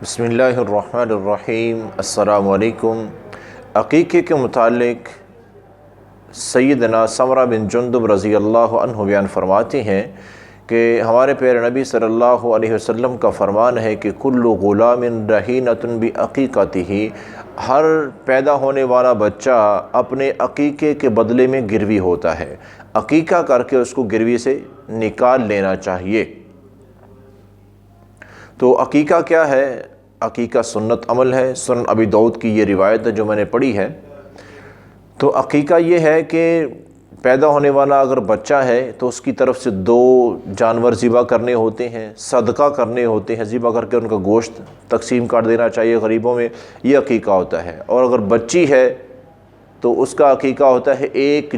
بسم اللہ الرحمن الرحیم۔ السلام علیکم۔ عقیقے کے متعلق سیدنا سمرہ بن جندب رضی اللہ عنہ بیان فرماتے ہیں کہ ہمارے پیارے نبی صلی اللہ علیہ وسلم کا فرمان ہے کہ کل غلام رہینۃ بعقیقتہ، ہر پیدا ہونے والا بچہ اپنے عقیقے کے بدلے میں گروی ہوتا ہے، عقیقہ کر کے اس کو گروی سے نکال لینا چاہیے۔ تو عقیقہ کیا ہے؟ عقیقہ سنت عمل ہے۔ سنن ابی داؤد کی یہ روایت ہے جو میں نے پڑھی ہے۔ تو عقیقہ یہ ہے کہ پیدا ہونے والا اگر بچہ ہے تو اس کی طرف سے 2 جانور ذبح کرنے ہوتے ہیں، صدقہ کرنے ہوتے ہیں، ذبح کر کے ان کا گوشت تقسیم کر دینا چاہیے غریبوں میں، یہ عقیقہ ہوتا ہے۔ اور اگر بچی ہے تو اس کا عقیقہ ہوتا ہے ایک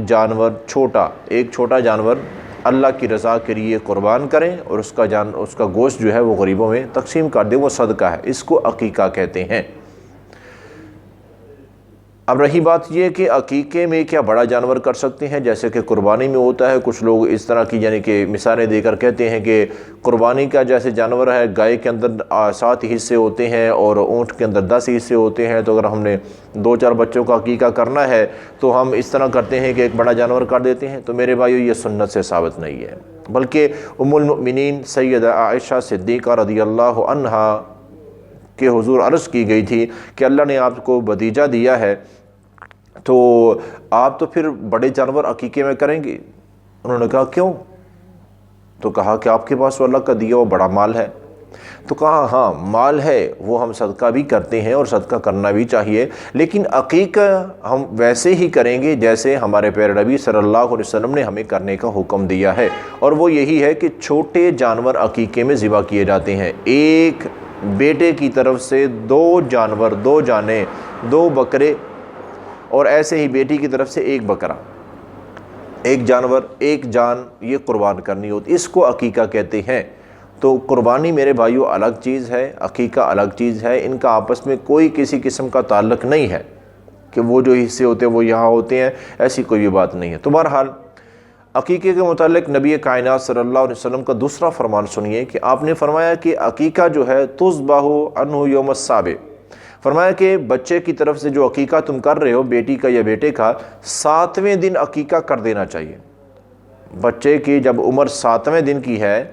چھوٹا جانور اللہ کی رضا کے لیے قربان کریں اور اس کا گوشت جو ہے وہ غریبوں میں تقسیم کر دیں، وہ صدقہ ہے، اس کو عقیقہ کہتے ہیں۔ اب رہی بات یہ کہ عقیقے میں کیا بڑا جانور کر سکتے ہیں جیسے کہ قربانی میں ہوتا ہے؟ کچھ لوگ اس طرح کی یعنی کہ مثالیں دے کر کہتے ہیں کہ قربانی کا جیسے جانور ہے، گائے کے اندر 7 حصے ہوتے ہیں اور اونٹ کے اندر 10 حصے ہوتے ہیں، تو اگر ہم نے 2-4 بچوں کا عقیقہ کرنا ہے تو ہم اس طرح کرتے ہیں کہ ایک بڑا جانور کر دیتے ہیں۔ تو میرے بھائیو، یہ سنت سے ثابت نہیں ہے، بلکہ ام المؤمنین سیدہ عائشہ صدیقہ رضی اللہ عنہا کے حضور عرض کی گئی تھی کہ اللہ نے آپ کو بھتیجا دیا ہے تو آپ تو پھر بڑے جانور عقیقے میں کریں گے؟ انہوں نے کہا کیوں؟ تو کہا کہ آپ کے پاس وہ اللہ کا دیا وہ بڑا مال ہے۔ تو کہا ہاں مال ہے، وہ ہم صدقہ بھی کرتے ہیں اور صدقہ کرنا بھی چاہیے، لیکن عقیقہ ہم ویسے ہی کریں گے جیسے ہمارے پیارے نبی صلی اللہ علیہ وسلم نے ہمیں کرنے کا حکم دیا ہے، اور وہ یہی ہے کہ چھوٹے جانور عقیقے میں ذبح کیے جاتے ہیں۔ ایک بیٹے کی طرف سے 2 جانور، 2 جانیں، 2 بکرے، اور ایسے ہی بیٹی کی طرف سے 1 بکرا، 1 جانور، 1 جان، یہ قربان کرنی ہوتی، اس کو عقیقہ کہتے ہیں۔ تو قربانی میرے بھائیو الگ چیز ہے، عقیقہ الگ چیز ہے، ان کا آپس میں کوئی کسی قسم کا تعلق نہیں ہے کہ وہ جو حصے ہوتے ہیں وہ یہاں ہوتے ہیں، ایسی کوئی بھی بات نہیں ہے۔ تو بہرحال عقیقے کے متعلق نبی کائنات صلی اللہ علیہ وسلم کا دوسرا فرمان سنیے کہ آپ نے فرمایا کہ عقیقہ جو ہے تذبح عنہ یوم السابع، فرمایا کہ بچے کی طرف سے جو عقیقہ تم کر رہے ہو، بیٹی کا یا بیٹے کا، 7ویں دن عقیقہ کر دینا چاہیے۔ بچے کی جب عمر 7ویں دن کی ہے،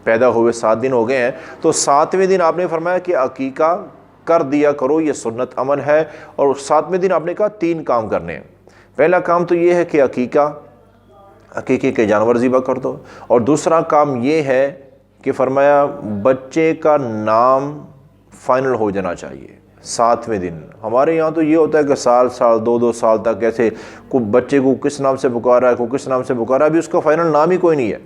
پیدا ہوئے 7 دن ہو گئے ہیں، تو 7ویں دن آپ نے فرمایا کہ عقیقہ کر دیا کرو، یہ سنت عمل ہے۔ اور 7ویں دن آپ نے کہا 3 کام کرنے ہیں۔ پہلا کام تو یہ ہے کہ عقیقے کے جانور ذبح کر دو، اور دوسرا کام یہ ہے کہ فرمایا بچے کا نام فائنل ہو جانا چاہیے 7ویں دن۔ ہمارے یہاں تو یہ ہوتا ہے کہ سال 2 سال تک ایسے بچے کو کس نام سے پکارا ہے، کوئی کس نام سے پکارا ہے، ابھی اس کا فائنل نام ہی کوئی نہیں ہے۔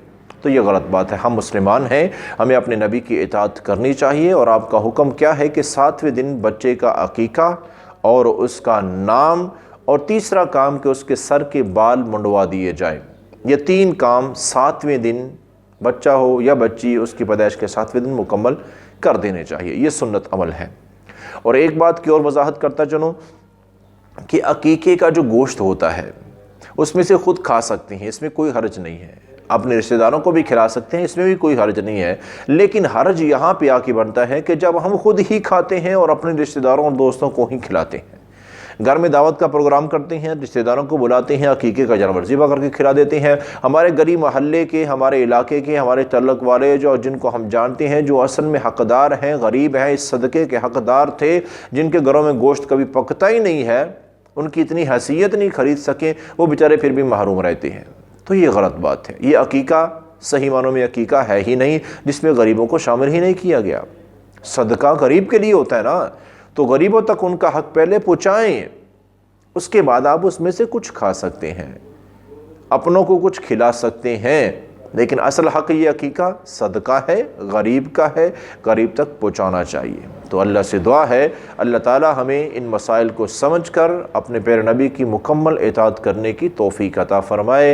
تو یہ غلط بات ہے۔ ہم مسلمان ہیں، ہمیں اپنے نبی کی اطاعت کرنی چاہیے، اور آپ کا حکم کیا ہے کہ 7ویں دن بچے کا عقیقہ اور اس کا نام، اور تیسرا کام کہ اس کے سر کے بال منڈوا دیے جائیں۔ یہ 3 کام 7ویں دن بچہ ہو یا بچی، اس کی پیدائش کے 7ویں دن مکمل کر دینے چاہیے، یہ سنت عمل ہے۔ اور ایک بات کی اور وضاحت کرتا چلوں کہ عقیقے کا جو گوشت ہوتا ہے اس میں سے خود کھا سکتے ہیں، اس میں کوئی حرج نہیں ہے، اپنے رشتہ داروں کو بھی کھلا سکتے ہیں، اس میں بھی کوئی حرج نہیں ہے، لیکن حرج یہاں پہ آ کے بنتا ہے کہ جب ہم خود ہی کھاتے ہیں اور اپنے رشتہ داروں اور دوستوں کو ہی کھلاتے ہیں، گھر میں دعوت کا پروگرام کرتے ہیں، رشتہ داروں کو بلاتے ہیں، عقیقے کا جانور ذبح کر کے کھلا دیتے ہیں، ہمارے غریب محلے کے، ہمارے علاقے کے، ہمارے تعلق والے جو جن کو ہم جانتے ہیں، جو اصل میں حقدار ہیں، غریب ہیں، اس صدقے کے حقدار تھے، جن کے گھروں میں گوشت کبھی پکتا ہی نہیں ہے، ان کی اتنی حیثیت نہیں خرید سکیں، وہ بیچارے پھر بھی محروم رہتے ہیں۔ تو یہ غلط بات ہے۔ یہ عقیقہ صحیح معنوں میں عقیقہ ہے ہی نہیں، جس میں غریبوں کو شامل ہی نہیں کیا گیا۔ صدقہ غریب کے لیے ہوتا ہے نا، تو غریبوں تک ان کا حق پہلے پہنچائیں، اس کے بعد آپ اس میں سے کچھ کھا سکتے ہیں، اپنوں کو کچھ کھلا سکتے ہیں، لیکن اصل حق یہ عقیقہ صدقہ ہے، غریب کا ہے، غریب تک پہنچانا چاہیے۔ تو اللہ سے دعا ہے اللہ تعالی ہمیں ان مسائل کو سمجھ کر اپنے پیارے نبی کی مکمل اطاعت کرنے کی توفیق عطا فرمائے۔